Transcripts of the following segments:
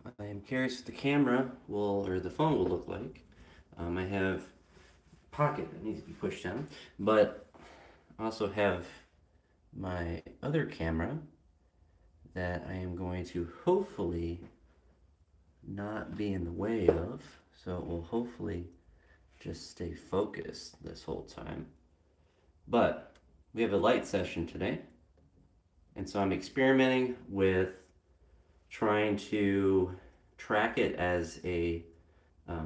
I am curious what the camera will, or the phone will look like. I have a pocket that needs to be pushed down, but I also have my other camera that I am going to hopefully not be in the way of, so it will hopefully just stay focused this whole time. But we have a light session today, and so I'm experimenting with trying to track it as a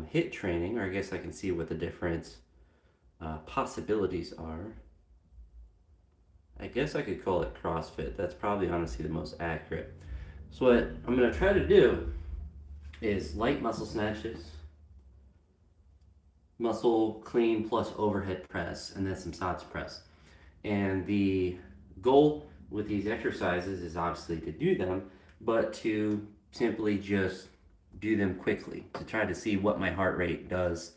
hit training, or I guess I can see what the different possibilities are. I guess I could call it CrossFit. That's probably honestly the most accurate. So what I'm going to try to do is light muscle snatches, muscle clean plus overhead press, and then some side press. And the goal with these exercises is obviously to do them, but to simply just do them quickly to try to see what my heart rate does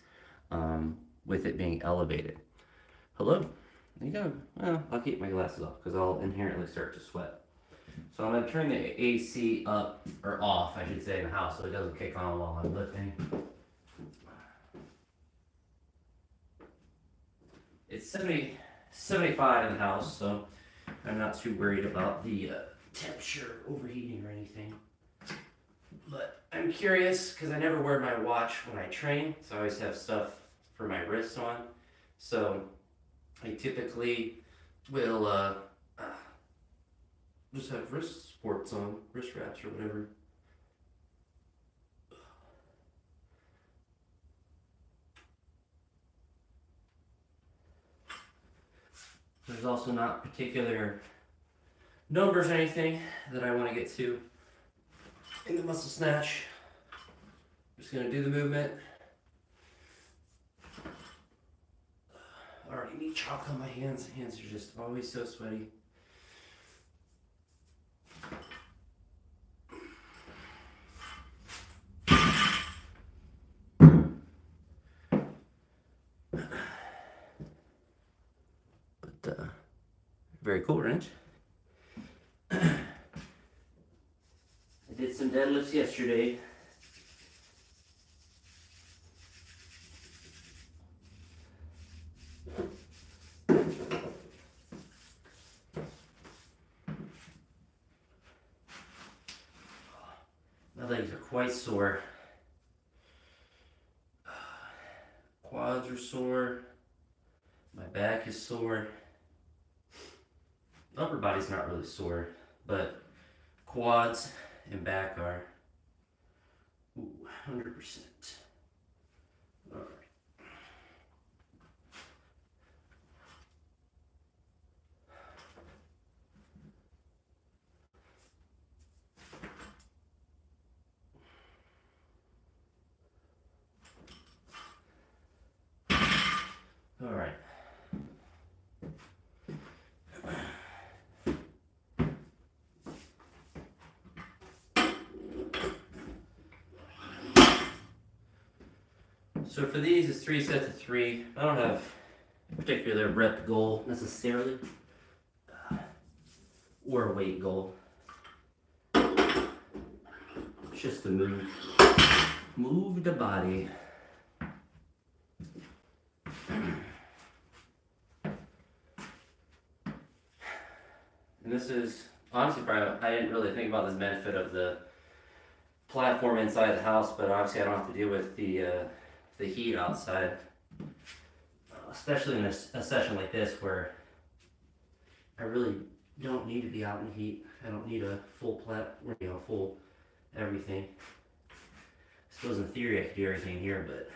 with it being elevated. Hello? There you go. Well, I'll keep my glasses off because I'll inherently start to sweat. So I'm going to turn the AC up, or off, I should say, in the house so it doesn't kick on while I'm lifting. It's 75 in the house, so I'm not too worried about the temperature overheating or anything. But I'm curious because I never wear my watch when I train, so I always have stuff for my wrists on. So I typically will just have wrist sports on, wrist wraps or whatever. There's also not particular numbers or anything that I want to get to in the muscle snatch. Just gonna do the movement. I already need chalk on my hands. Hands are just always so sweaty. But very cool wrench. I did some deadlifts yesterday. My legs are quite sore. Quads are sore. My back is sore. Upper body's not really sore, but quads and back are 100%. All right. All right. So for these, it's 3 sets of 3. I don't have a particular rep goal necessarily, or a weight goal. It's just to move the body. And this is honestly probably, I didn't really think about this benefit of the platform inside the house, but obviously I don't have to deal with the heat outside, especially in a session like this where I really don't need to be out in the heat. I don't need a full full everything. I suppose in theory I could do everything here, but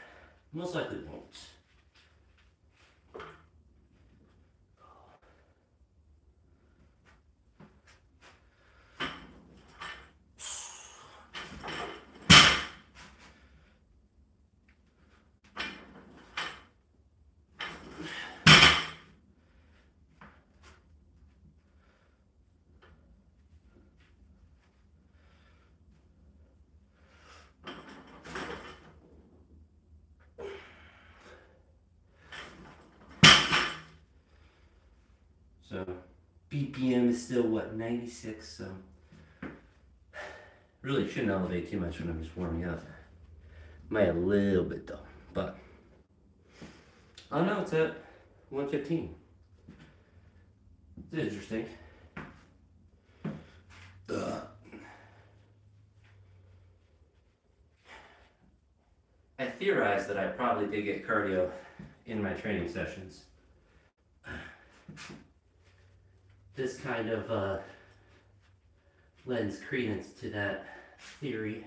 most likely won't. So BPM is still what, 96, so Really shouldn't elevate too much when I'm just warming up. Might a little bit though, but oh no, it's at 115. It's interesting. I theorized that I probably did get cardio in my training sessions. This kind of lends credence to that theory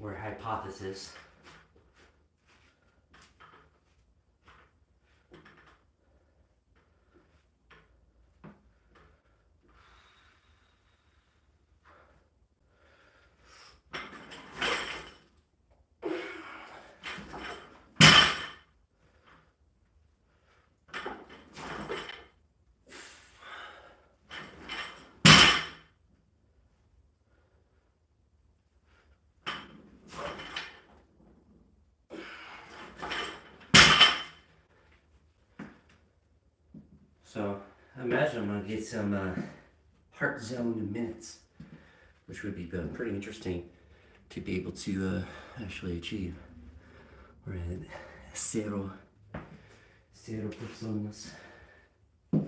or hypothesis. So I imagine I'm going to get some heart zone minutes, which would be pretty interesting to be able to actually achieve. We're at zero personas. We're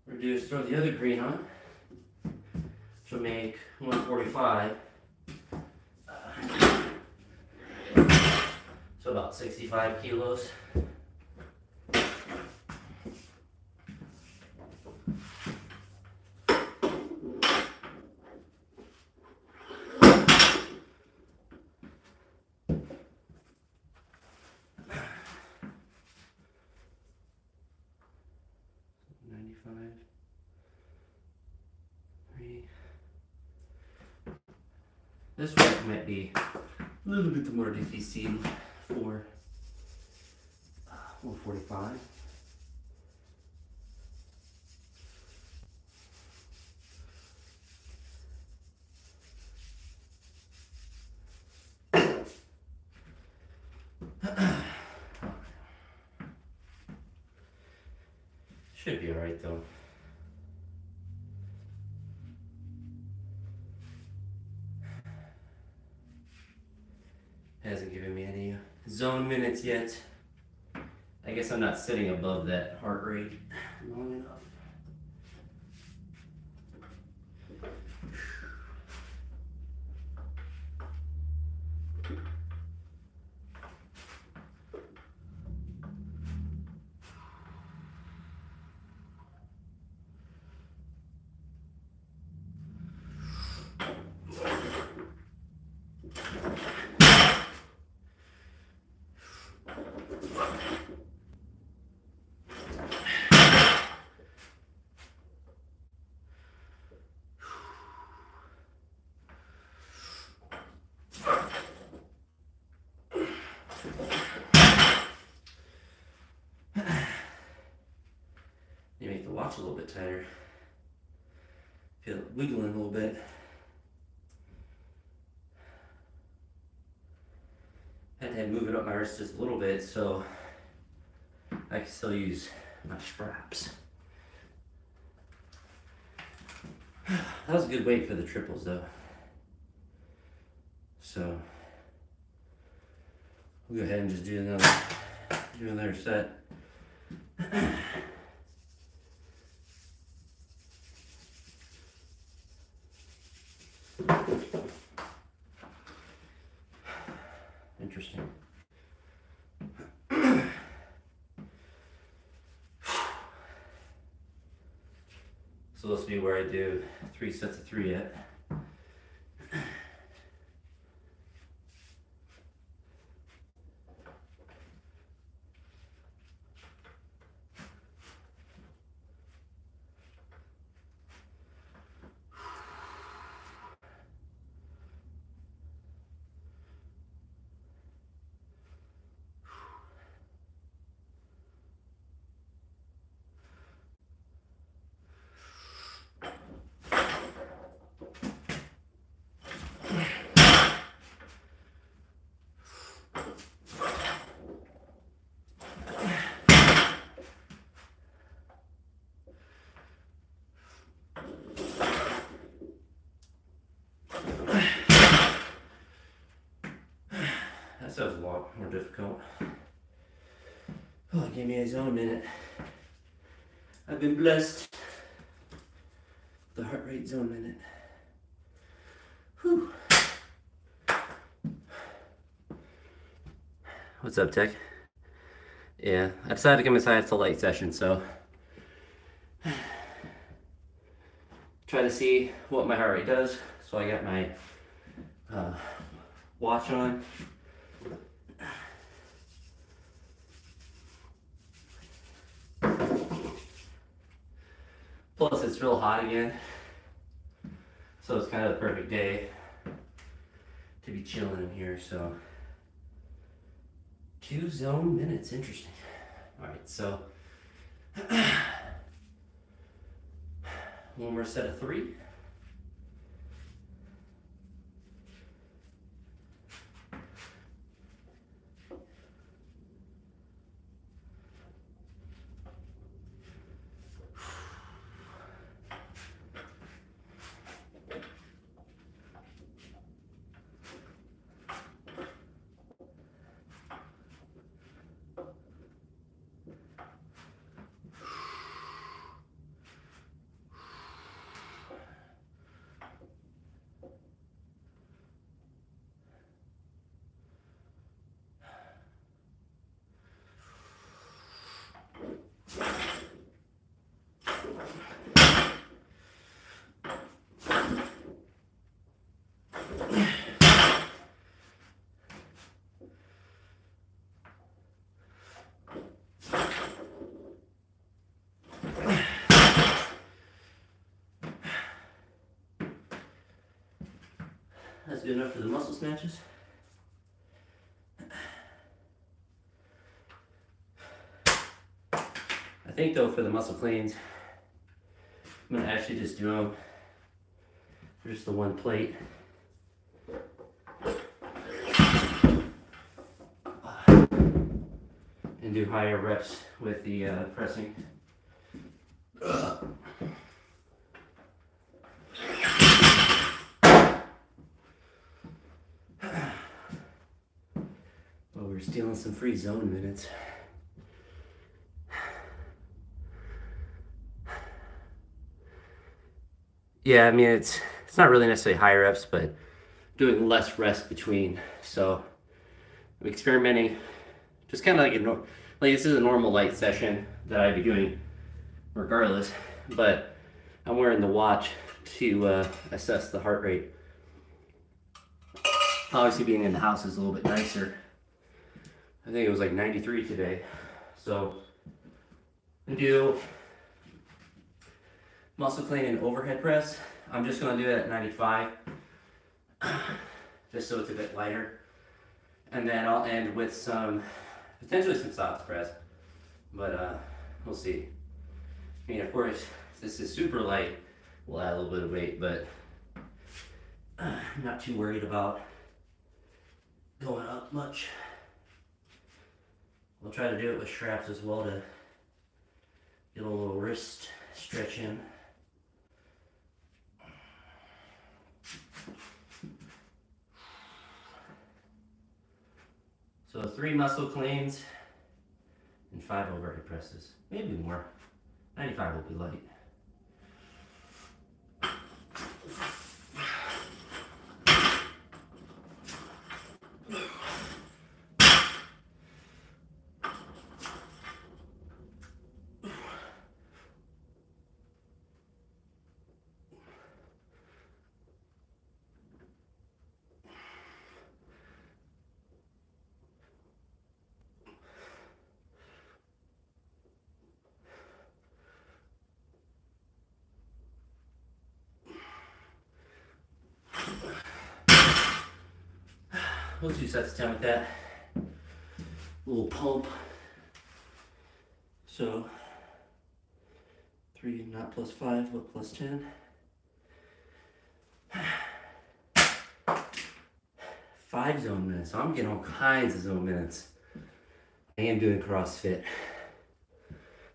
going to throw the other green on, which will make 145. So about 65 kilos. This one might be a little bit more difficile for 145. Should be alright though. Hasn't given me any zone minutes yet. I guess I'm not sitting above that heart rate long enough. You make the watch a little bit tighter. Feel it wiggling a little bit. Had to move it up my wrist just a little bit so I can still use my straps. That was a good weight for the triples though. So we'll go ahead and just do another set. Interesting. So this will be where I do 3 sets of 3 at. That was a lot more difficult. Oh, give me a zone minute. I've been blessed. The heart rate zone minute. Whew. What's up, Tech? Yeah, I decided to come inside. It's a light session, so try to see what my heart rate does. So I got my watch on. Plus, it's real hot again, so it's kind of the perfect day to be chilling in here. So 2 zone minutes, interesting. All right, so one more set of 3. That's good enough for the muscle snatches. I think though for the muscle cleans, I'm gonna actually just do them for just the one plate. And do higher reps with the pressing. Well, we're stealing some free zone minutes. Yeah, I mean, it's not really necessarily high reps, but doing less rest between. So I'm experimenting, just kind of like this is a normal light session that I'd be doing regardless, but I'm wearing the watch to assess the heart rate. Obviously being in the house is a little bit nicer. I think it was like 93 today. So I do muscle clean and overhead press. I'm just gonna do it at 95, just so it's a bit lighter. And then I'll end with potentially some soft press, but we'll see. I mean, of course, if this is super light, we'll add a little bit of weight, but I'm not too worried about going up much. We'll try to do it with straps as well to get a little wrist stretch in. So 3 muscle cleans and 5 overhead presses, maybe more. 95 will be light. We'll 2 sets done with that little pump. So 3 not plus 5, but plus 10. 5 zone minutes. So I'm getting all kinds of zone minutes. I am doing CrossFit.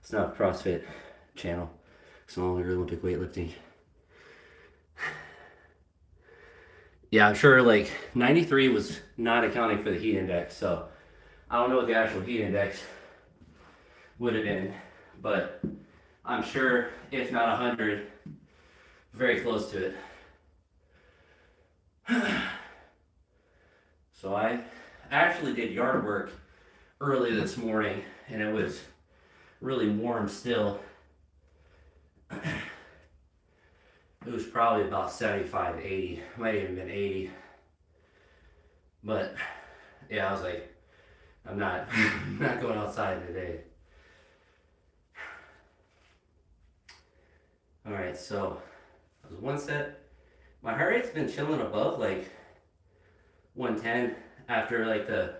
It's not a CrossFit channel. It's no longer Olympic weightlifting. Yeah, I'm sure like 93 was not accounting for the heat index, so I don't know what the actual heat index would have been, but I'm sure if not 100, very close to it. So I actually did yard work early this morning and it was really warm still. It was probably about 75, 80, might even been 80. But yeah, I was like, I'm not, not going outside today. All right, so that was one set. My heart rate's been chilling above like 110 after like the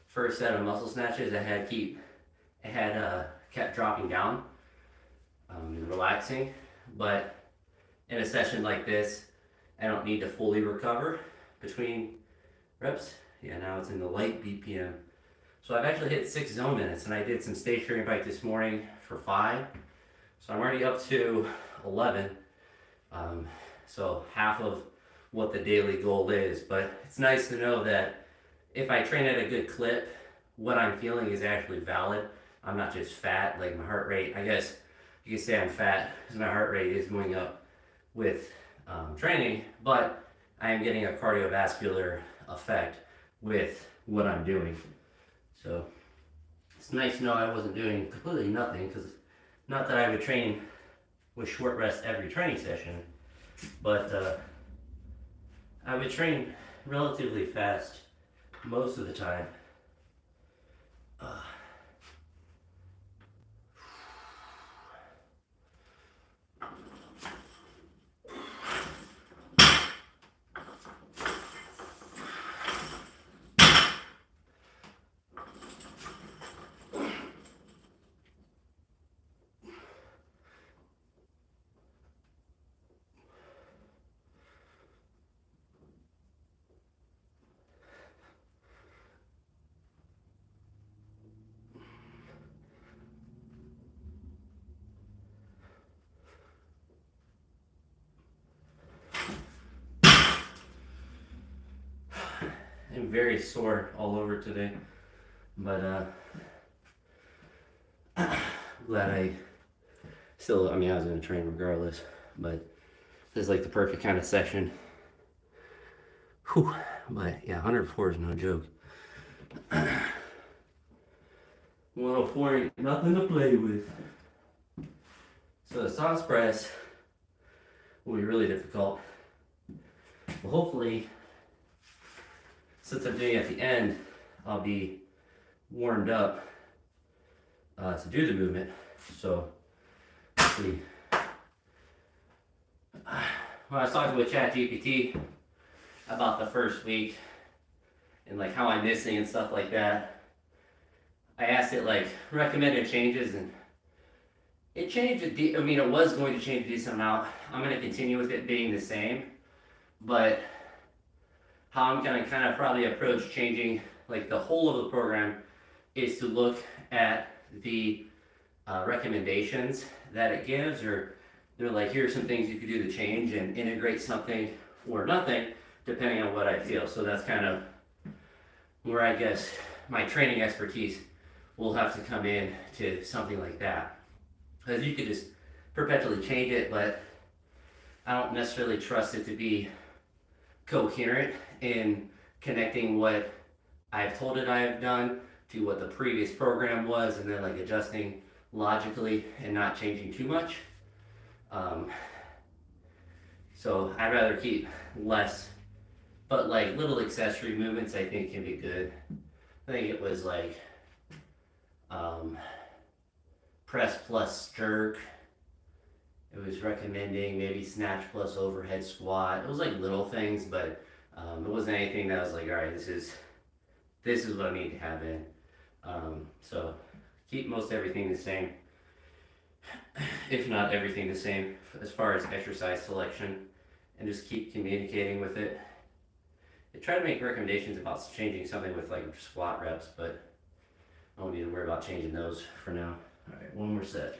first set of muscle snatches. Kept dropping down and relaxing, but in a session like this, I don't need to fully recover between reps. Yeah, now it's in the light BPM. So I've actually hit 6 zone minutes, and I did some stationary bike this morning for 5. So I'm already up to 11. So half of what the daily goal is, but it's nice to know that if I train at a good clip, what I'm feeling is actually valid. I'm not just fat, like my heart rate. I guess you could say I'm fat because my heart rate is going up with training, but I am getting a cardiovascular effect with what I'm doing. So it's nice to know I wasn't doing completely nothing, because not that I would train with short rest every training session, but I would train relatively fast most of the time. I'm very sore all over today, but glad I still, I mean, I was going to train regardless, but this is like the perfect kind of session. Whew. But yeah, 104 is no joke. 104 ain't nothing to play with. So the sauce press will be really difficult. Well, hopefully, since I'm doing it at the end, I'll be warmed up to do the movement. So, let's see. When I was talking with ChatGPT about the first week and like how I'm missing and stuff like that, I asked it like recommended changes, and it changed. I mean, it was going to change a decent amount. I'm going to continue with it being the same, but how I'm going to kind of probably approach changing like the whole of the program is to look at the recommendations that it gives, or they're like, here's some things you could do to change, and integrate something or nothing depending on what I feel. So that's kind of where I guess my training expertise will have to come in to something like that. Because you could just perpetually change it, but I don't necessarily trust it to be coherent in connecting what I've told it I have done to what the previous program was, and then like adjusting logically and not changing too much. So I'd rather keep less, but like little accessory movements I think can be good. I think it was like press plus jerk. It was recommending maybe snatch plus overhead squat. It was like little things, but it wasn't anything that was like, all right, this is what I need to have in. So keep most everything the same, if not everything the same, as far as exercise selection, and just keep communicating with it. I try to make recommendations about changing something with like squat reps, but I don't need to worry about changing those for now. All right, one more set.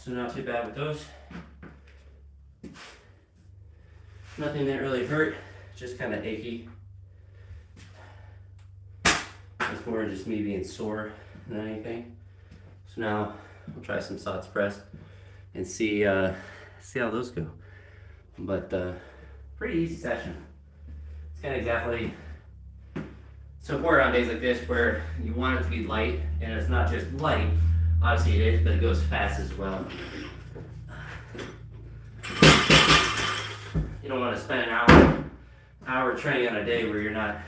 So not too bad with those. Nothing that really hurt, just kind of achy. It's more just me being sore than anything. So now we'll try some sots press and see how those go. But pretty easy session. It's kind of exactly. So important on days like this where you want it to be light, and it's not just light. Obviously it is, but it goes fast as well. You don't want to spend an hour training on a day where you're not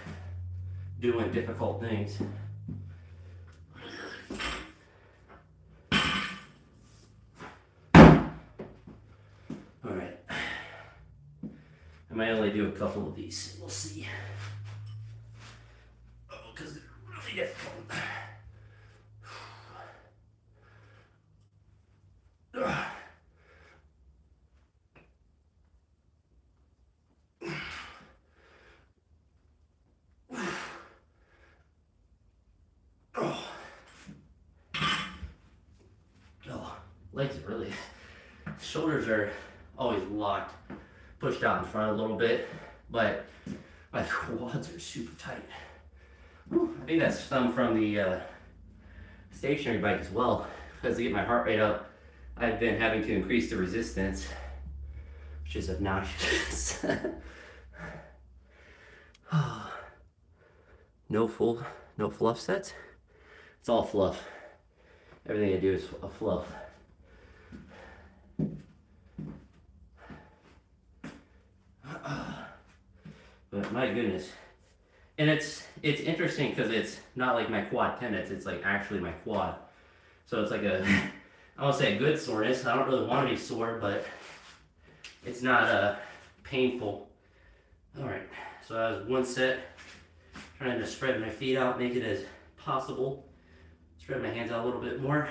doing difficult things. All right. I might only do a couple of these. We'll see. Oh, because they're really difficult. Legs are really, shoulders are always locked, pushed out in front a little bit, but my quads are super tight. Whew, I think that's some from the stationary bike as well, because to get my heart rate up, I've been having to increase the resistance, which is obnoxious. No fluff sets. It's all fluff. Everything I do is a fluff. But my goodness. And it's interesting because it's not like my quad tendons, it's like actually my quad. So it's like I won't say a good soreness. I don't really want to be sore, but it's not painful. All right, so that was one set. Trying to spread my feet out, make it as possible. Spread my hands out a little bit more.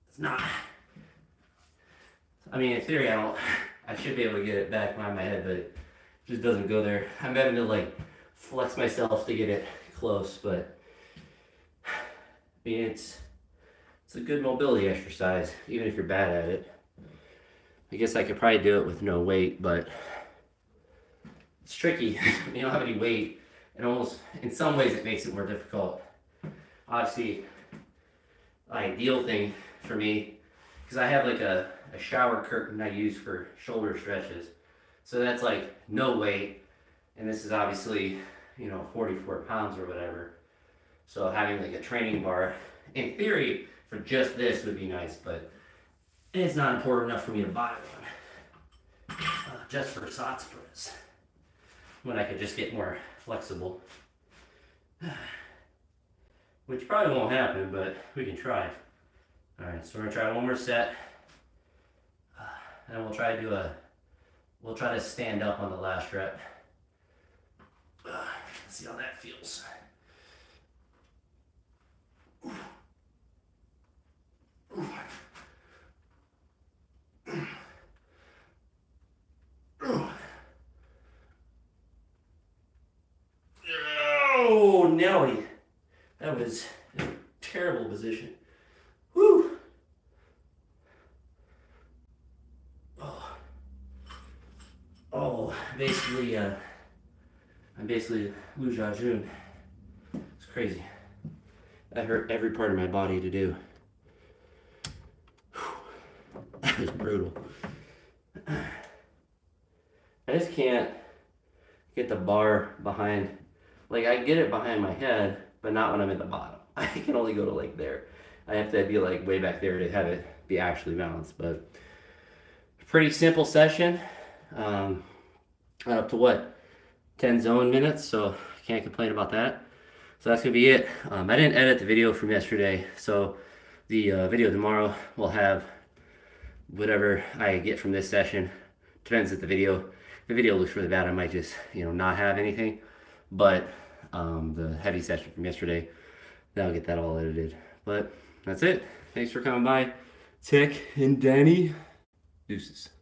It's not. I mean, in theory, I should be able to get it back behind my head, but it just doesn't go there. I'm having to like flex myself to get it close, but I mean, it's a good mobility exercise, even if you're bad at it. I guess I could probably do it with no weight, but it's tricky. You don't have any weight, and almost, in some ways, it makes it more difficult. Obviously, the ideal thing for me, because I have like a shower curtain I use for shoulder stretches. So that's like no weight, and this is obviously, 44 pounds or whatever. So having like a training bar, in theory, for just this would be nice, but it's not important enough for me to buy one. Just for sots press, when I could just get more flexible. Which probably won't happen, but we can try. All right, so we're gonna try one more set, and we'll try to stand up on the last rep. Let's see how that feels. Oh, Nelly, that was a terrible position. Woo! Oh, basically, I'm basically Lou Jajun. It's crazy. That hurt every part of my body to do. That was brutal. I just can't get the bar behind, like I get it behind my head, but not when I'm at the bottom. I can only go to like there. I have to be like way back there to have it be actually balanced, but pretty simple session. Up to what, 10 zone minutes, so can't complain about that. So that's gonna be it. I didn't edit the video from yesterday, so the video tomorrow will have whatever I get from this session. Depends if the video looks really bad, I might just not have anything, but the heavy session from yesterday, that'll get that all edited. But that's it. Thanks for coming by. Tech and Danny. Deuces.